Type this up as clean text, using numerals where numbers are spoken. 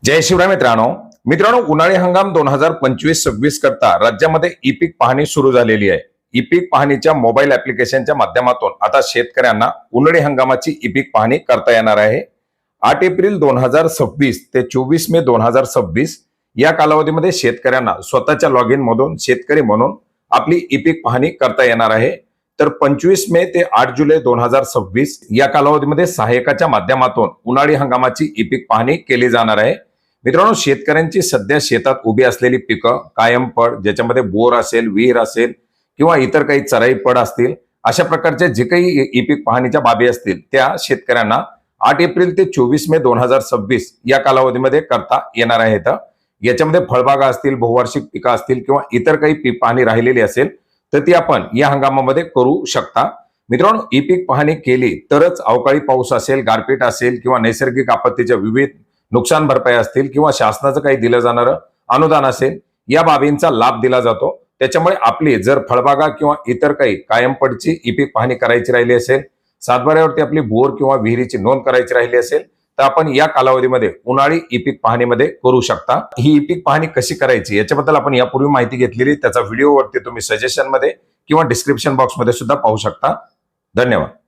जय शिवराय मित्रांनो उन्हाळी हंगाम 2025-26 करता राज्यामध्ये ई पीक पाहणी सुरू झालेली आहे। ई पीक पाहणीच्या मोबाईल ऍप्लिकेशनच्या माध्यमातून आता शेतकऱ्यांना उन्हाळी हंगामाची ई पीक पाहणी करता येणार आहे। 8 एप्रिल 2026 ते 24 मे 2026 या कालावधीमध्ये शेतकऱ्यांना स्वतःच्या लॉग इन मधून शेतकरी म्हणून आपली ई पीक पाहणी करता येणार आहे। तर 25 मे ते 8 जुलै 2026 या कालावधीमध्ये सहाय्यकाच्या माध्यमातून उन्हाळी हंगामाची ई पीक पाहणी केली जाणार आहे। मित्रांनो, शेतकऱ्यांची सध्या शेतात उभी असलेली पिकं, कायम पड ज्याच्यामध्ये बोर असेल, विहीर असेल किंवा इतर काही चराई पड असतील, अशा प्रकारचे जे काही ई पीक पाहणीच्या बाबी असतील त्या शेतकऱ्यांना 8 एप्रिल ते 24 मे 2026 या कालावधीमध्ये करता येणार आहेत। याच्यामध्ये फळबागा असतील, बहुवार्षिक पिकं असतील किंवा इतर काही पीक पाहणी राहिलेली असेल तर ती आपण या हंगामामध्ये करू शकता। मित्रांनो, ई पीक पाहणी केली तरच अवकाळी पाऊस असेल, गारपीट असेल किंवा नैसर्गिक आपत्तीच्या विविध नुकसान भरपाई असतील किंवा शासनाचं काही दिलं जाणारं अनुदान असेल, या बाबींचा लाभ दिला जातो। त्याच्यामुळे आपली जर फळबागा किंवा इतर काही कायम पडची ई पीक पाहणी करायची राहिली असेल, सातबाऱ्यावरती आपली बोर किंवा विहिरीची नोंद करायची राहिली असेल तर आपण या कालावधीमध्ये उन्हाळी ई पीक पाहणीमध्ये करू शकता। ही ई पीक पाहणी कशी करायची याच्याबद्दल आपण यापूर्वी माहिती घेतलेली, त्याचा व्हिडिओवरती तुम्ही सजेशन मध्ये किंवा डिस्क्रिप्शन बॉक्स मध्ये सुद्धा पाहू शकता। धन्यवाद।